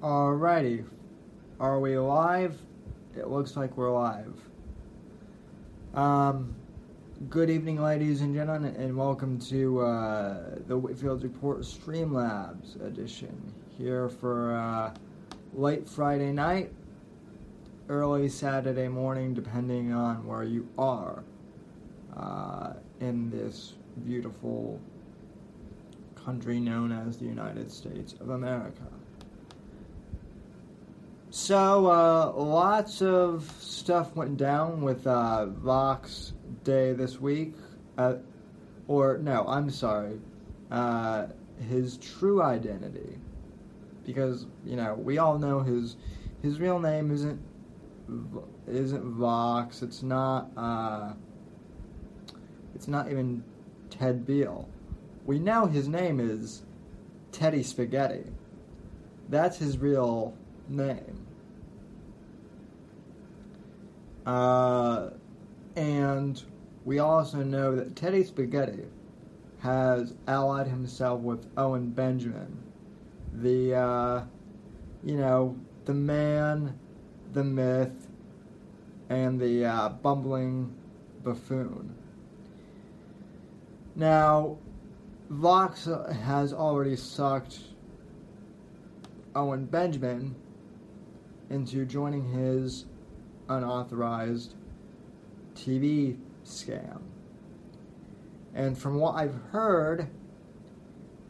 Alrighty. Are we live? It looks like we're live. Good evening, ladies and gentlemen, and welcome to the Whitfield Report Streamlabs edition. Here for late Friday night, early Saturday morning, depending on where you are in this beautiful country known as the United States of America. So, lots of stuff went down with Vox Day this week. His true identity. Because, we all know his real name isn't Vox. It's not even Ted Beale. We know his name is Teddy Spaghetti. That's his real name. And we also know that Teddy Spaghetti has allied himself with Owen Benjamin, the man, the myth, and the bumbling buffoon. Now, Vox has already sucked Owen Benjamin into joining his unauthorized TV scam. And from what I've heard,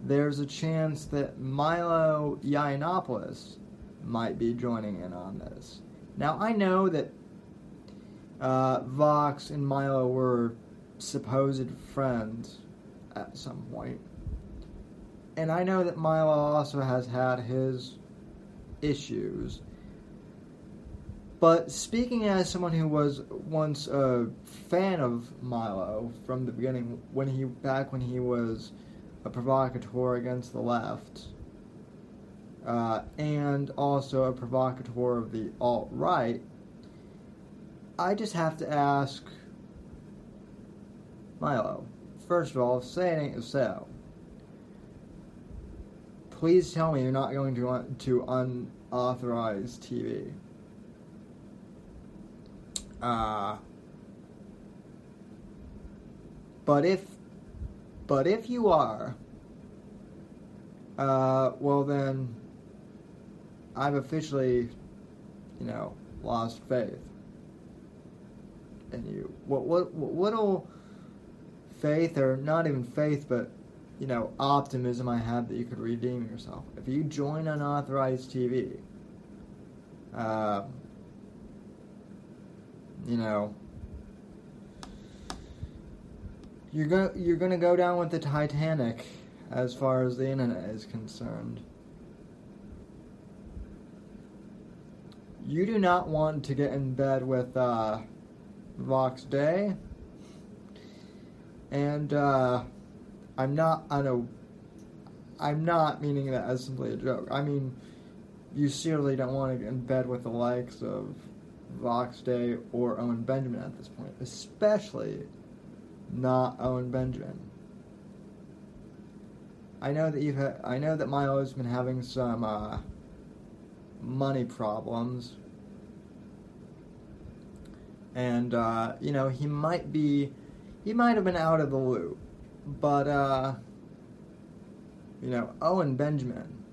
there's a chance that Milo Yianoppolus might be joining in on this. Now, I know that Vox and Milo were supposed friends at some point. And I know that Milo also has had his issues. But speaking as someone who was once a fan of Milo from the beginning, when he was a provocateur against the left, and also a provocateur of the alt-right, I just have to ask Milo, first of all, say it ain't so. Please tell me you're not going to unauthorized TV. But if you are, well then, I've officially, lost faith in you. What little faith, or not even faith, but optimism I have that you could redeem yourself if you join unauthorized TV. You're gonna go down with the Titanic as far as the internet is concerned. You do not want to get in bed with Vox Day, and I'm not meaning that as simply a joke. I mean, you seriously don't want to get in bed with the likes of Vox Day or Owen Benjamin at this point, especially not Owen Benjamin. I know that Milo's been having some money problems, and he might have been out of the loop, but Owen Benjamin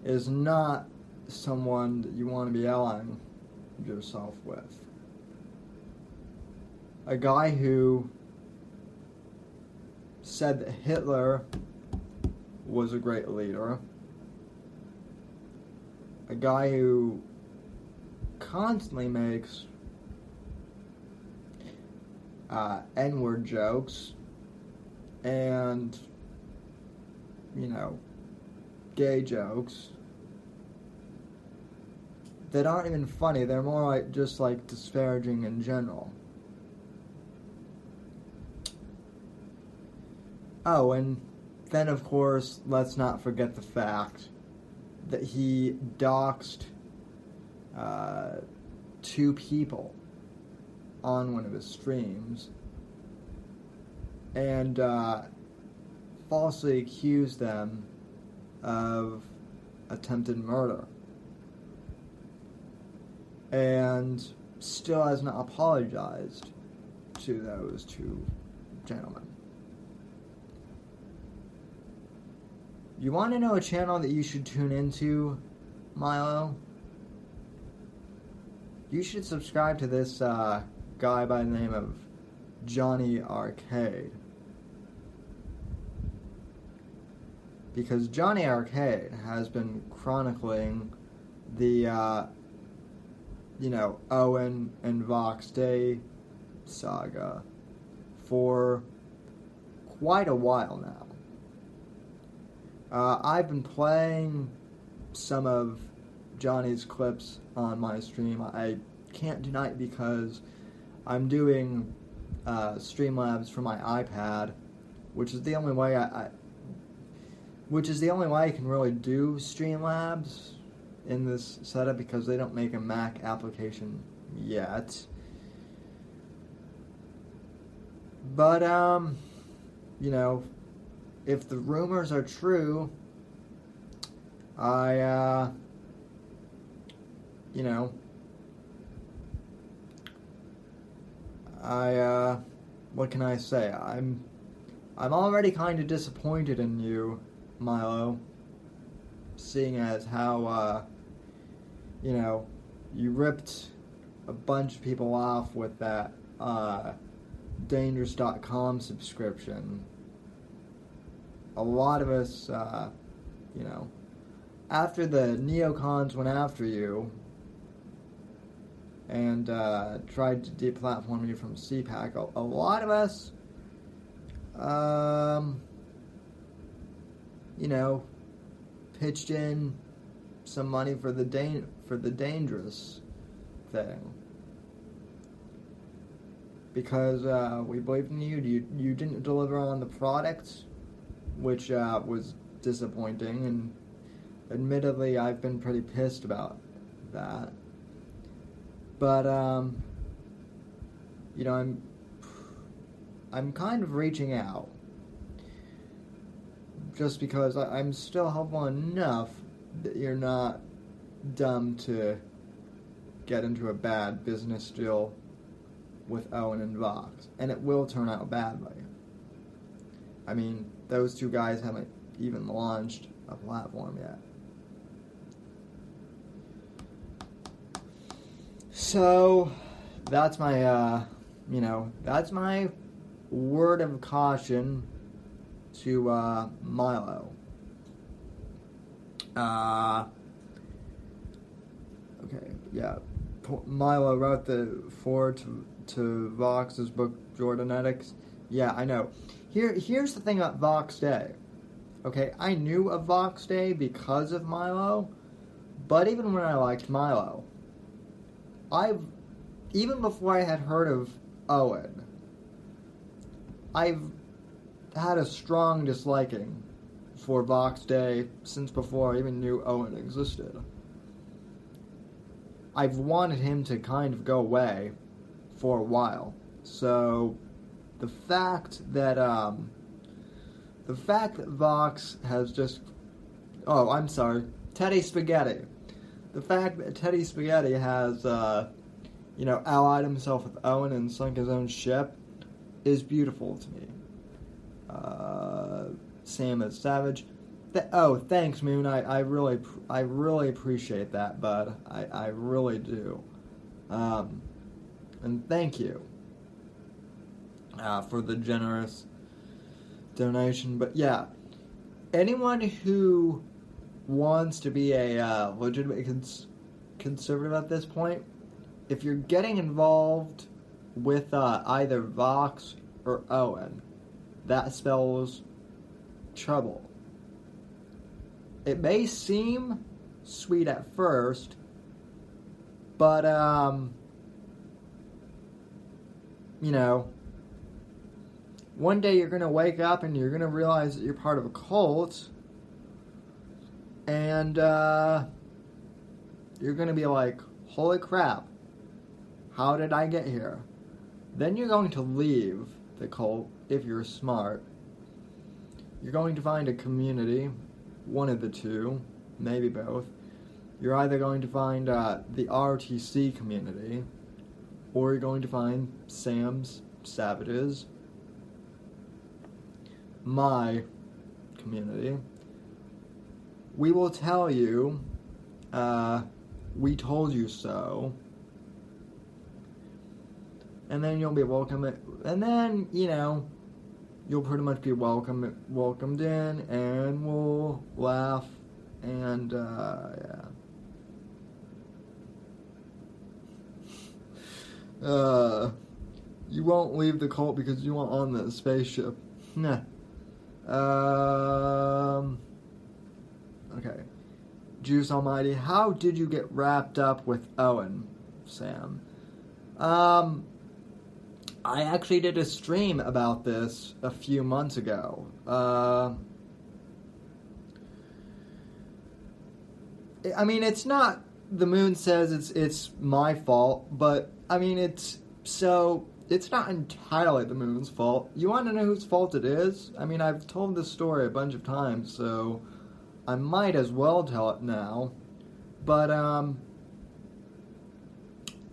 is not someone that you want to be allying yourself with. A guy who said that Hitler was a great leader. A guy who constantly makes N-word jokes and, gay jokes that aren't even funny. They're more just disparaging in general. Oh, and then of course, let's not forget the fact that he doxed 2 people on one of his streams and falsely accused them of attempted murder. And still has not apologized to those two gentlemen. You want to know a channel that you should tune into, Milo? You should subscribe to this guy by the name of Johnny Arcade. Because Johnny Arcade has been chronicling the, Owen and Vox Day saga for quite a while now. I've been playing some of Johnny's clips on my stream. I can't tonight because I'm doing Streamlabs for my iPad, which is the only way I can really do Streamlabs in this setup because they don't make a Mac application yet. But if the rumors are true, what can I say? I'm already kind of disappointed in you, Milo, seeing as how, you ripped a bunch of people off with that, Dangerous.com subscription. A lot of us, after the neocons went after you and tried to deplatform you from CPAC, a lot of us, pitched in some money for the dangerous thing. Because we believed in you. You didn't deliver on the product, which was disappointing, and admittedly I've been pretty pissed about that. But I'm kind of reaching out just because I'm still hopeful enough that you're not dumb to get into a bad business deal with Owen and Vox, and it will turn out badly. I mean, those two guys haven't even launched a platform yet. So, that's my, that's my word of caution to, Milo. Okay, yeah. Milo wrote the foreword to Vox's book, Jordanetics. Yeah, I know. Here's the thing about Vox Day. Okay, I knew of Vox Day because of Milo, but even when I liked Milo, even before I had heard of Owen, I've had a strong disliking for Vox Day since before I even knew Owen existed. I've wanted him to kind of go away for a while. So the fact that Vox has just Teddy Spaghetti. The fact that Teddy Spaghetti has allied himself with Owen and sunk his own ship is beautiful to me. Sam is Savage. Thanks, Moon. I really appreciate that, bud. I really do. And thank you for the generous donation. But yeah, anyone who wants to be a legitimate conservative at this point, if you're getting involved with either Vox or Owen, that spells trouble. It may seem sweet at first, but, one day you're going to wake up and you're going to realize that you're part of a cult, and, you're going to be like, holy crap, how did I get here? Then you're going to leave the cult if you're smart. You're going to find a community, one of the two, maybe both. You're either going to find the RTC community, or you're going to find Sam's Savages, my community. We will tell you, we told you so. And then you'll be welcome, and then, you'll pretty much be welcomed in, and we'll laugh, and, yeah. You won't leave the cult because you weren't on the spaceship. Nah. Okay. Juice Almighty, how did you get wrapped up with Owen, Sam? I actually did a stream about this a few months ago. I mean, it's not, the moon says it's my fault, but, I mean, it's not entirely the moon's fault. You want to know whose fault it is? I mean, I've told this story a bunch of times, so I might as well tell it now. But,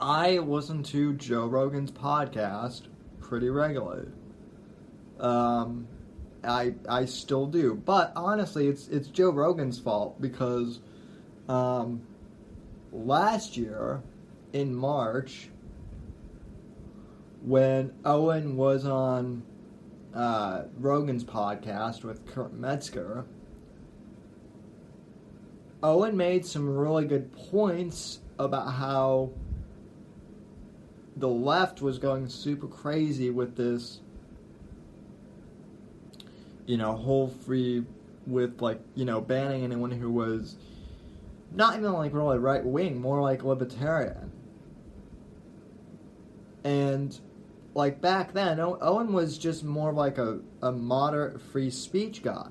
I listen to Joe Rogan's podcast pretty regularly. I still do. But honestly, it's Joe Rogan's fault because last year in March, when Owen was on Rogan's podcast with Kurt Metzger, Owen made some really good points about how the left was going super crazy with this, whole free, with, banning anyone who was not even, really right-wing, more like libertarian. And, back then, Owen was just more like a moderate free speech guy.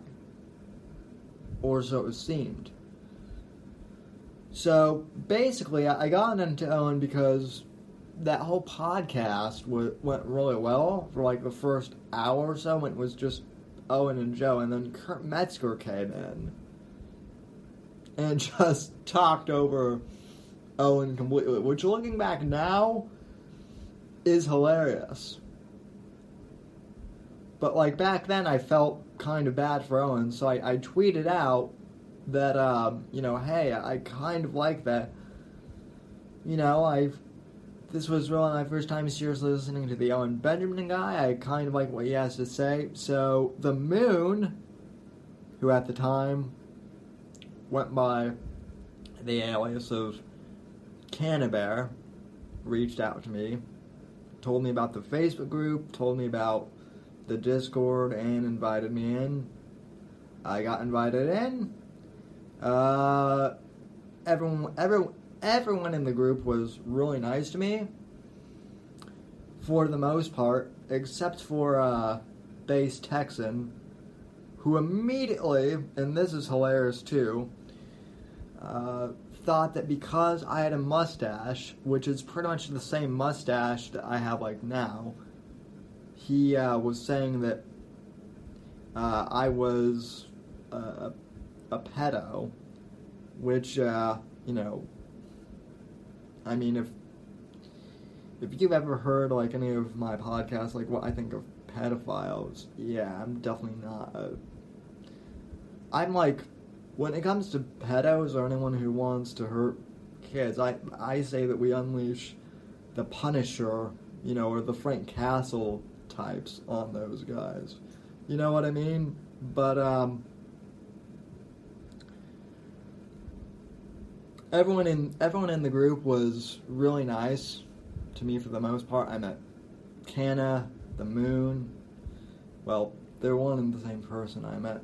Or so it seemed. So, basically, I got into Owen because that whole podcast went really well for the first hour or so when it was just Owen and Joe, and then Kurt Metzger came in and just talked over Owen completely, which looking back now is hilarious. But back then I felt kind of bad for Owen, so I tweeted out that, hey, I kind of like that, this was really my first time seriously listening to the Owen Benjamin guy. I kind of like what he has to say. So, the Moon, who at the time went by the alias of Cannabear, reached out to me, told me about the Facebook group, told me about the Discord, and invited me in. I got invited in. Everyone in the group was really nice to me, for the most part, except for Base Texan, who immediately, and this is hilarious too, thought that because I had a mustache, which is pretty much the same mustache that I have now, he was saying that I was a pedo, which, I mean, if you've ever heard, any of my podcasts, what I think of pedophiles, yeah, I'm definitely not I'm when it comes to pedos or anyone who wants to hurt kids, I say that we unleash the Punisher, or the Frank Castle types on those guys. You know what I mean? But, Everyone in the group was really nice to me for the most part. I met Canna, the Moon. Well, they're one and the same person. I met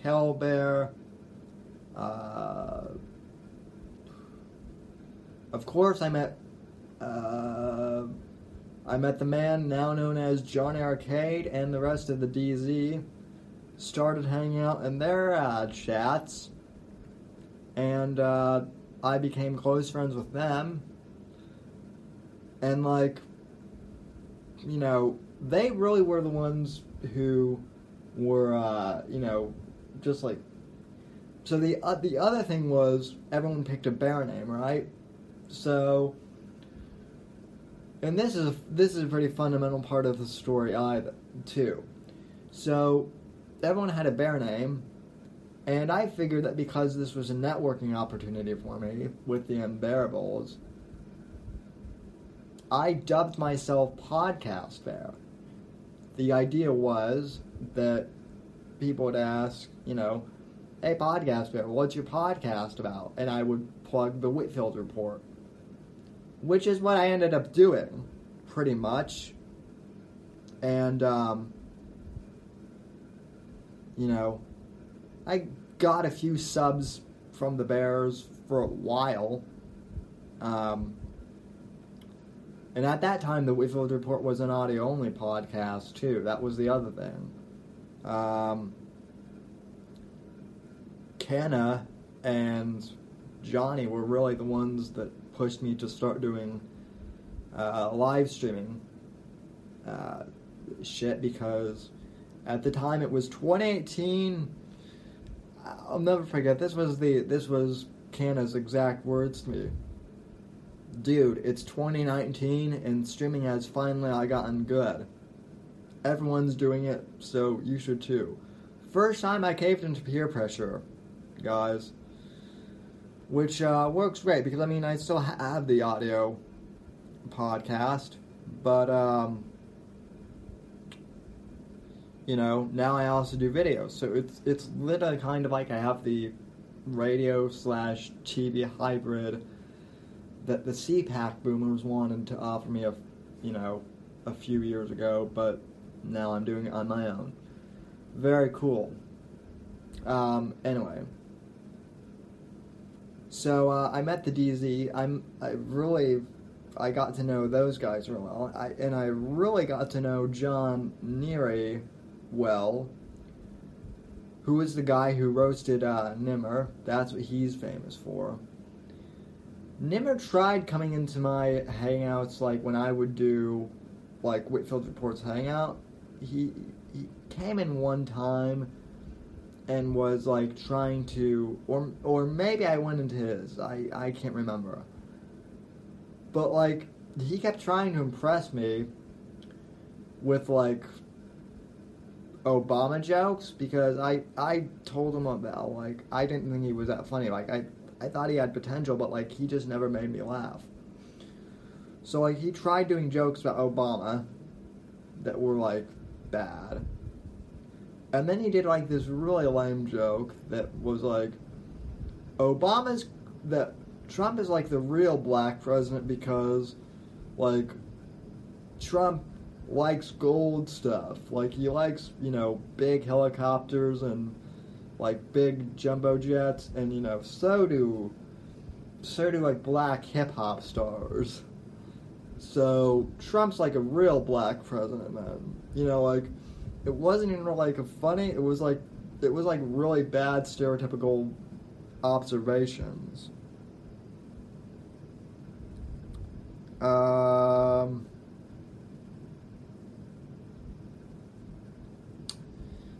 Kelbear. Of course, I met the man now known as John Arcade, and the rest of the DZ. Started hanging out in their chats. And, I became close friends with them. And, they really were the ones who were, just, So the other thing was everyone picked a bear name, right? So, and this is a pretty fundamental part of the story either too. So everyone had a bear name, and I figured that because this was a networking opportunity for me with the Unbearables, I dubbed myself Podcast Bear. The idea was that people would ask, hey, Podcast Bear, what's your podcast about? And I would plug the Whitfield Report, which is what I ended up doing, pretty much. And, I got a few subs from the Bears for a while. And at that time, the Whitfield Report was an audio-only podcast, too. That was the other thing. Kenna and Johnny were really the ones that pushed me to start doing live streaming shit, because at the time it was 2018. I'll never forget, this was Kenna's exact words to me. Dude, it's 2019 and streaming has finally gotten good. Everyone's doing it, so you should too. First time I caved into peer pressure, guys. Which works great, because I still have the audio podcast, but now I also do videos. So it's literally kind of like I have the radio/TV hybrid that the CPAC boomers wanted to offer me a few years ago, but now I'm doing it on my own. Very cool. Anyway. So, I met the DZ. I got to know those guys real well. I really got to know John Neary well, who is the guy who roasted Nimmer. That's what he's famous for. Nimmer tried coming into my hangouts, when I would do, Whitfield Reports Hangout. He came in one time and was, trying to, or maybe I went into his, I can't remember. But, he kept trying to impress me with, Obama jokes, because I told him about, I didn't think he was that funny. I thought he had potential, but, he just never made me laugh. So, he tried doing jokes about Obama that were, bad. And then he did, this really lame joke that was, Trump is, the real black president because, Trump likes gold stuff. He likes, big helicopters and, big jumbo jets, and, so do black hip-hop stars. So, Trump's, a real black president, man. It wasn't even, a funny, it was, really bad stereotypical observations.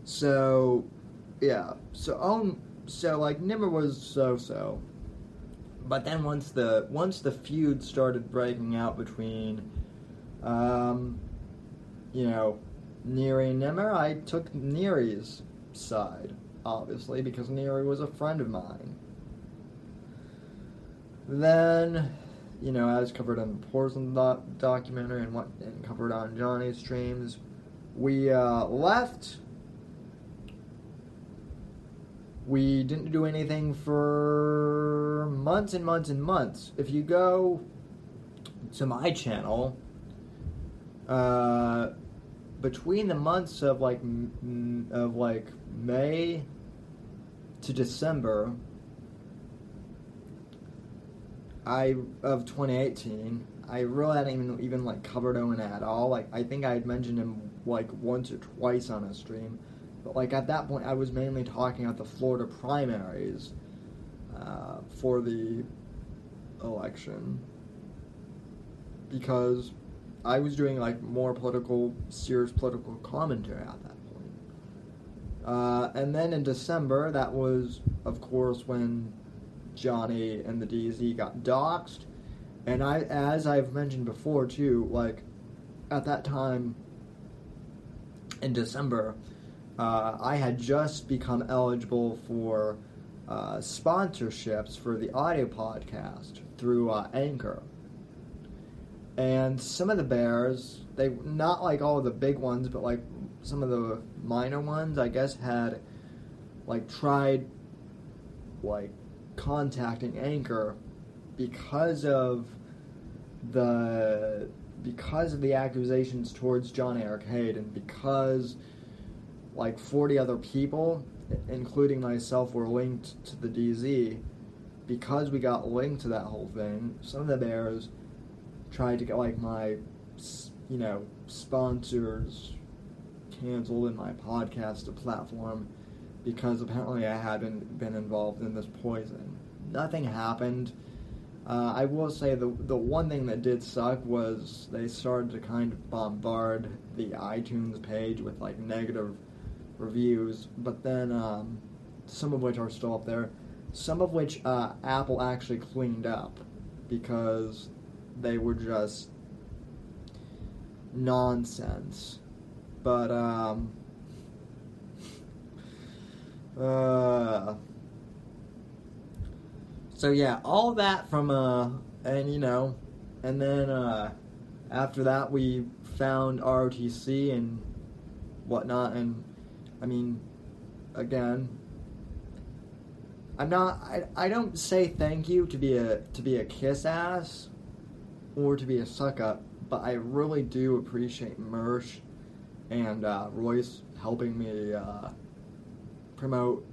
So, yeah. So Nimmer was so-so. But then once the feud started breaking out between, Neary and Nimmer, I took Neary's side, obviously, because Neary was a friend of mine. Then, as covered on the Porcelain documentary and covered on Johnny's streams, we left. We didn't do anything for months and months and months. If you go to my channel, between the months of May to December of 2018, I really hadn't even covered Owen at all. I think I had mentioned him once or twice on a stream. But, at that point, I was mainly talking about the Florida primaries for the election. Because I was doing, more serious political commentary at that point. And then in December, that was, of course, when Johnny and the DZ got doxxed. And as I've mentioned before, too, like, at that time, in December, I had just become eligible for sponsorships for the audio podcast through Anchor. And some of the bears, they not like all of the big ones, but like some of the minor ones, I guess, had like tried like contacting Anchor because of the accusations towards Johnny Arcade, and because like 40 other people, including myself, were linked to the DZ. Because we got linked to that whole thing, some of the bears tried to get like my, sponsors canceled in my podcast platform because apparently I had been involved in this poison. Nothing happened. I will say the one thing that did suck was they started to kind of bombard the iTunes page with like negative reviews, but then some of which are still up there, some of which Apple actually cleaned up because they were just nonsense. But so yeah, all that from and then after that we found ROTC and whatnot, and I mean, again, I don't say thank you to be a kiss ass or to be a suck up, but I really do appreciate Mersh and Royce helping me promote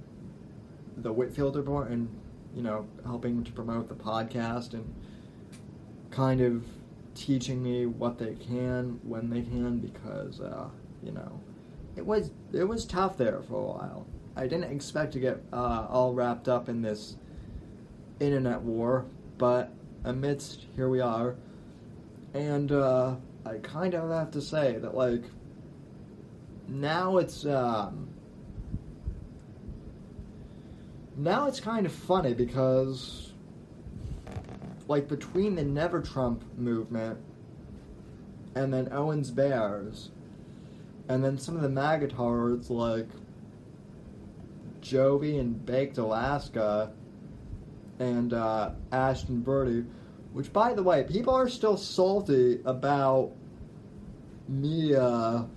the Whitfield Report, and helping to promote the podcast, and kind of teaching me what they can when they can, because it was tough there for a while. I didn't expect to get all wrapped up in this internet war, but amidst, here we are. And I kind of have to say that, like, now it's kind of funny because, like, between the Never Trump movement and then Owen's Bears, and then some of the magatards like Jovi and Baked Alaska and Ashton Birdie, which, by the way, people are still salty about me, about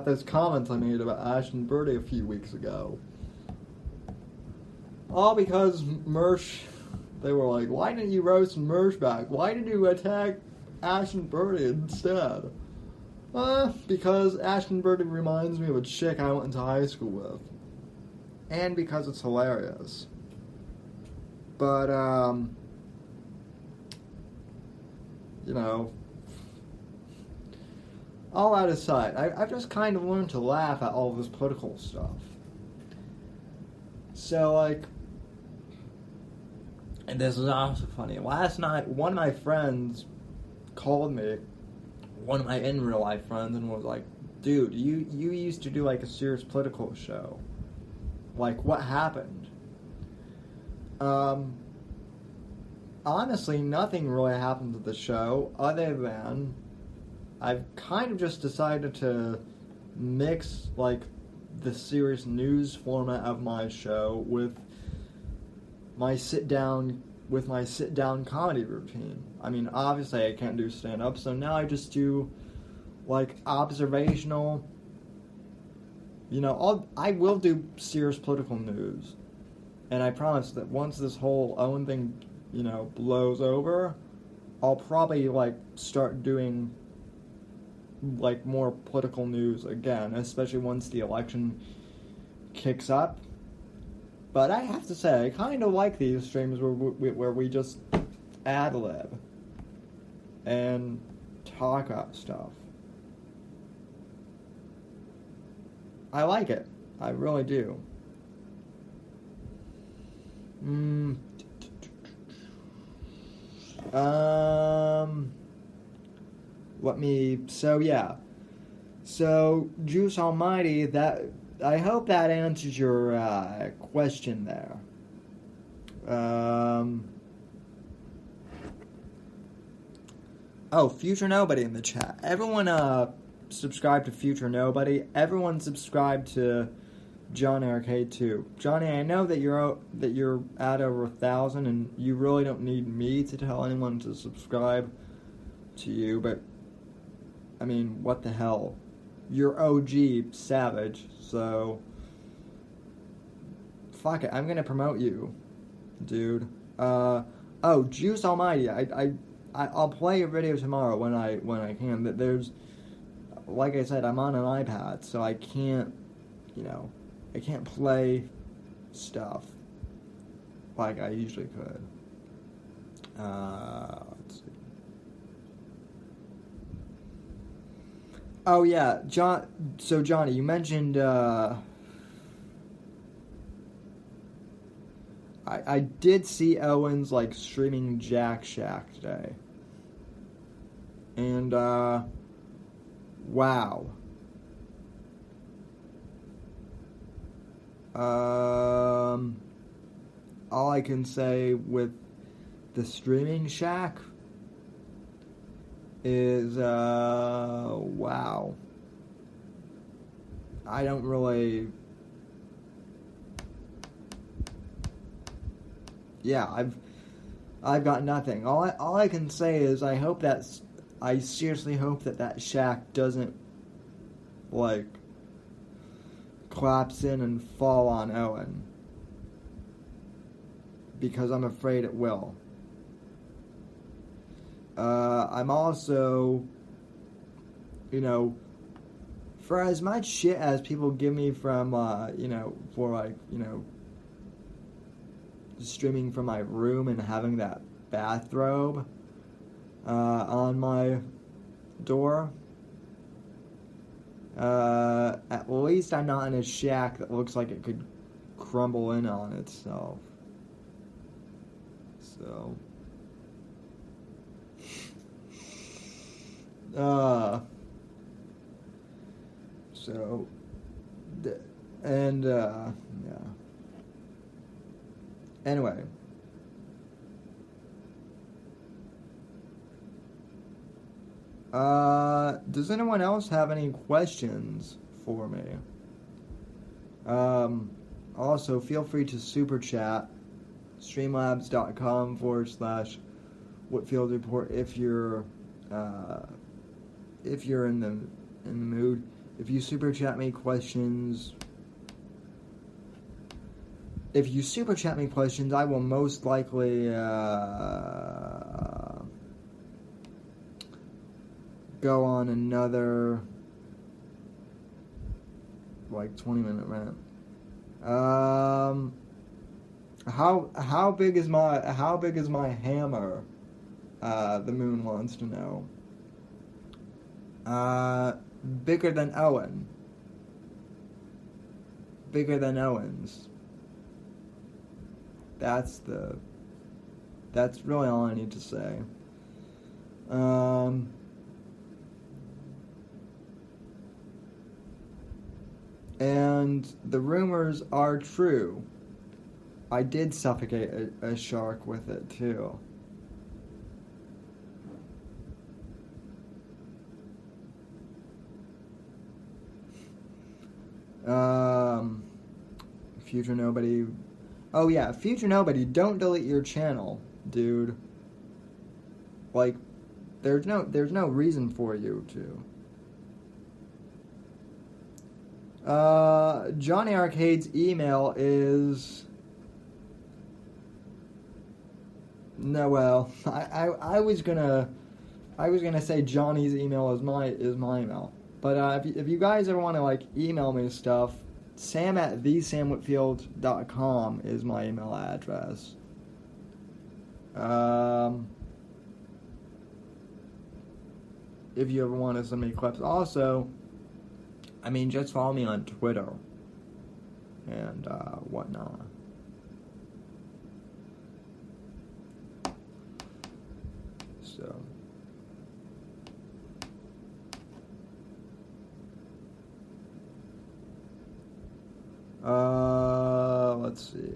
those comments I made about Ashton Birdie a few weeks ago. All because Mersh, they were like, why didn't you roast Mersh back? Why did you attack Ashton Birdie instead? Because Ashton Birdie reminds me of a chick I went into high school with. And because it's hilarious. But, all that aside, I've just kind of learned to laugh at all this political stuff. So, like, and this is also funny. Last night, one of my friends called me, one of my in real life friends, and was like, dude, you used to do like a serious political show. Like, what happened? Honestly, nothing really happened to the show other than I've kind of just decided to mix like the serious news format of my show with my sit down comedy routine. I mean, obviously I can't do stand up, so now I just do like observational. I will do serious political news, and I promise that once this whole Owen thing, blows over, I'll probably like start doing like more political news again, especially once the election kicks up. But I have to say, I kind of like these streams where we just ad-lib and talk up stuff. I like it. I really do. So, Juice Almighty, I hope that answers your question there. Future Nobody in the chat. Everyone subscribe to Future Nobody. Everyone subscribe to Johnny Arcade too. Johnny, I know that you're at over 1,000, and you really don't need me to tell anyone to subscribe to you. But I mean, what the hell? You're OG Savage, so fuck it. I'm gonna promote you, dude. Juice Almighty. I'll play your video tomorrow when I can. But there's, like I said, I'm on an iPad, so I can't, I can't play stuff like I usually could. Let's see. Oh yeah, John. So Johnny, you mentioned. I did see Owen's streaming Jack Shack today, and wow. All I can say with the streaming shack is wow. I don't really. Yeah, I've got nothing. All I can say is I seriously hope that shack doesn't collapse in and fall on Owen, because I'm afraid it will. I'm also, for as much shit as people give me from, for streaming from my room and having that bathrobe on my door, at least I'm not in a shack that looks like it could crumble in on itself. So, yeah. Anyway. Does anyone else have any questions for me? Also, feel free to super chat streamlabs.com/Whitfield Report if you're in the mood. If you super chat me questions, I will most likely go on another 20-minute rant. How big is my hammer? The moon wants to know. Bigger than Owen. Bigger than Owen's. That's really all I need to say. And the rumors are true. I did suffocate a shark with it too. Future Nobody. Oh yeah, Future Nobody, don't delete your channel, dude. There's no reason for you to. Johnny Arcade's email is no. Well, I was gonna say Johnny's email is my email, but if you guys ever want to email me stuff, sam@thesamwhitfield.com is my email address. If you ever want to send me clips, also. Just follow me on Twitter and whatnot. So, let's see.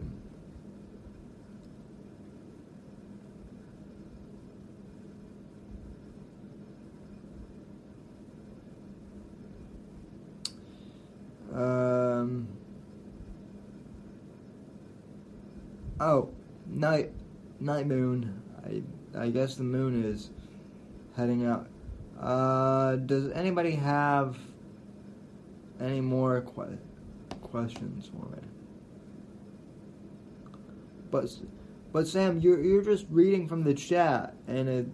Oh, night moon. I guess the moon is heading out. Does anybody have any more questions for me? But Sam, you're just reading from the chat, and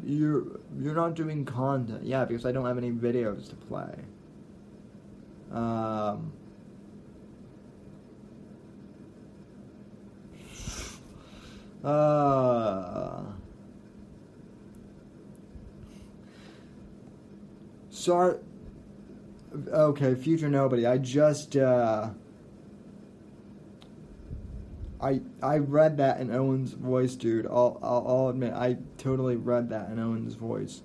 you're not doing content. Yeah, because I don't have any videos to play. Sorry. Okay, future nobody. I just I read that in Owen's voice, dude. I'll admit, I totally read that in Owen's voice.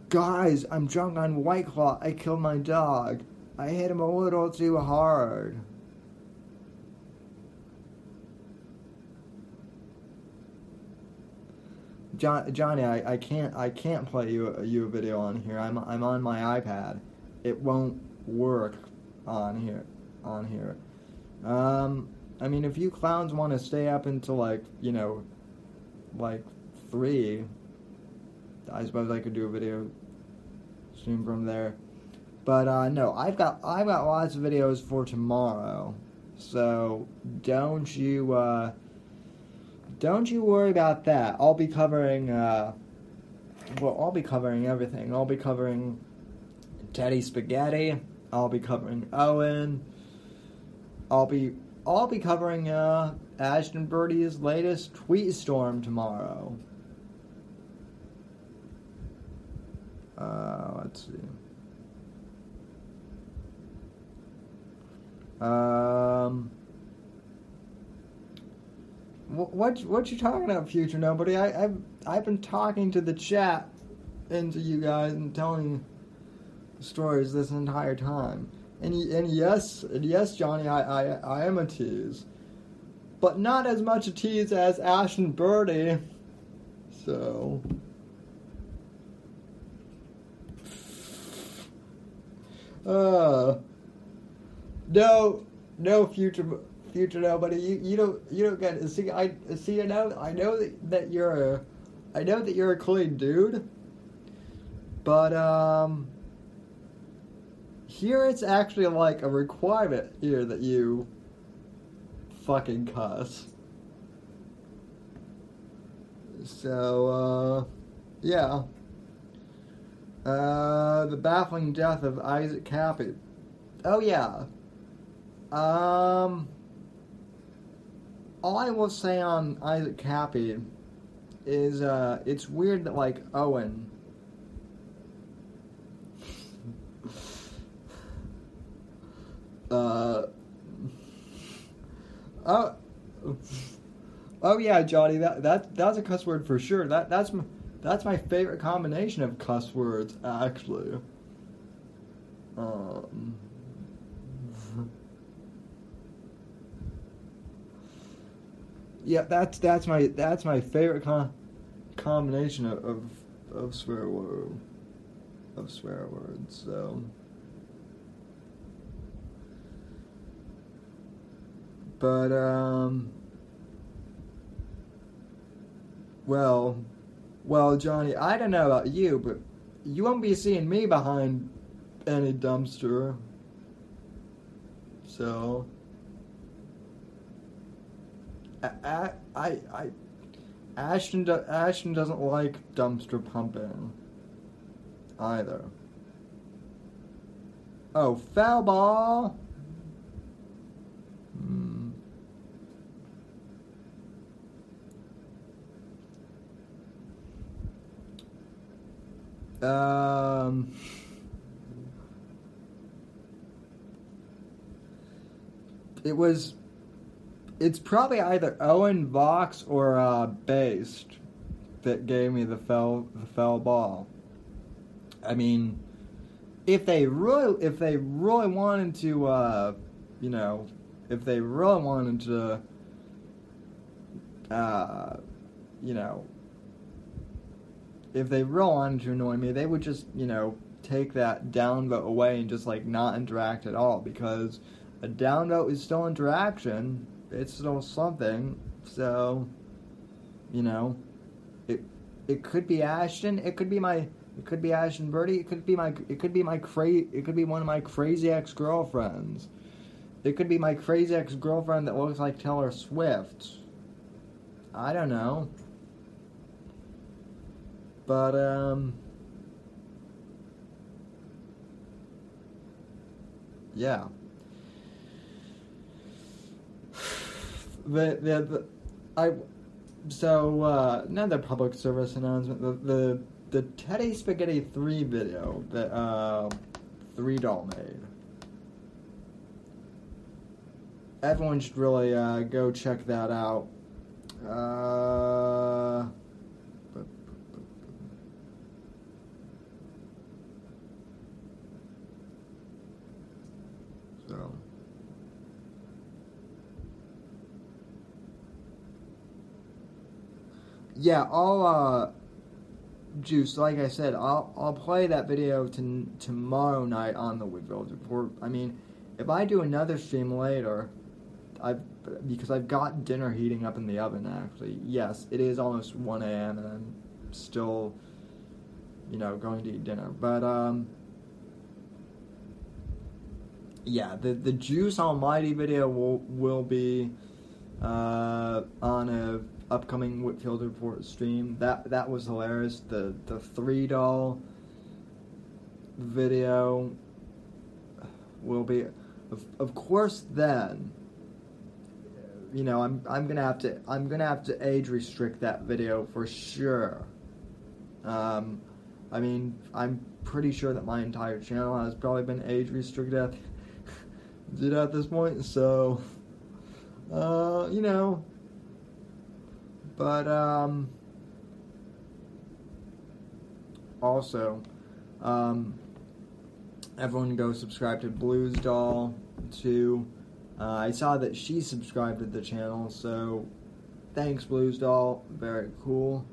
Guys, I'm drunk on White Claw. I killed my dog. I hit him a little too hard. Johnny, I can't play you a video on here. I'm on my iPad. It won't work on here. I mean, if you clowns want to stay up until like 3, I suppose I could do a video stream from there. But no, I've got lots of videos for tomorrow. So don't you worry about that. I'll be covering I'll be covering everything. I'll be covering Teddy Spaghetti. I'll be covering Owen. I'll be covering Ashton Birdie's latest tweet storm tomorrow. Let's see. What you talking about, future nobody? I've been talking to the chat and to you guys and telling stories this entire time. And yes, Johnny, I am a tease, but not as much a tease as Ashton Birdie. So. No, future nobody. You don't get it. See, I know that you're a clean dude, but here it's actually like a requirement here that you fucking cuss. So yeah. The baffling death of Isaac Cappy. Oh yeah. All I will say on Isaac Cappy is it's weird that like Owen oh yeah, Johnny, that's a cuss word for sure. That's my favorite combination of cuss words, actually. Yeah, that's my favorite combination of swear words. So, but well, Johnny, I don't know about you, but you won't be seeing me behind any dumpster. So. Ashton doesn't like dumpster pumping either. Oh, foul ball. It's probably either Owen, Vox, or Based that gave me the foul ball. I mean, if they really wanted to, if they really wanted to, if they really wanted to annoy me, they would just, take that downvote away and just, not interact at all, because a downvote is still interaction. It's still something. So, it could be Ashton. It could be Ashton Birdie. It could be one of my crazy ex-girlfriends. It could be my crazy ex-girlfriend that looks like Taylor Swift. I don't know. But, yeah. Another public service announcement. The Teddy Spaghetti 3 video that, 3doll made. Everyone should really, go check that out. Yeah, I'll Juice. Like I said, I'll play that video tomorrow night on the Whitfield Report. I mean, if I do another stream later, because I've got dinner heating up in the oven. Actually, yes, it is almost 1 a.m. and I'm still, going to eat dinner. But yeah, the Juice Almighty video will be on a upcoming Whitfield Report stream. That was hilarious. The 3doll video will be, of course. Then, I'm gonna have to age restrict that video for sure. I mean, I'm pretty sure that my entire channel has probably been age restricted at this point. So, But, also, everyone go subscribe to Blues Doll too. I saw that she subscribed to the channel, so thanks, Blues Doll. Very cool.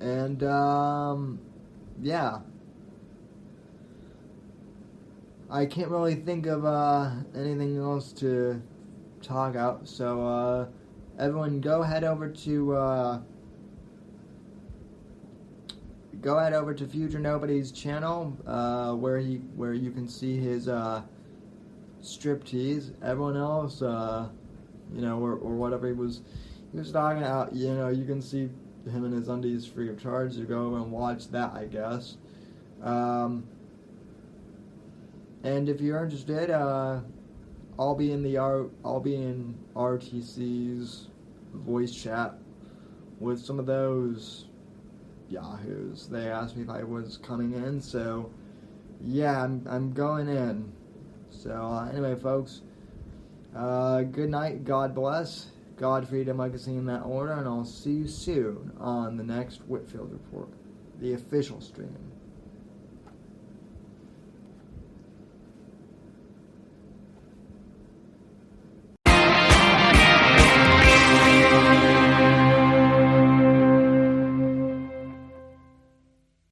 And, yeah. I can't really think of anything else to talk about, so everyone go head over to Future Nobody's channel, where you can see his striptease. Everyone else, or whatever he was talking about, you can see him in his undies free of charge. So go over and watch that, I guess. And if you're interested, I'll be in RTC's voice chat with some of those yahoos. They asked me if I was coming in, so yeah, I'm going in. So anyway, folks, good night, God bless, God, freedom, legacy, in that order, and I'll see you soon on the next Whitfield Report, the official stream.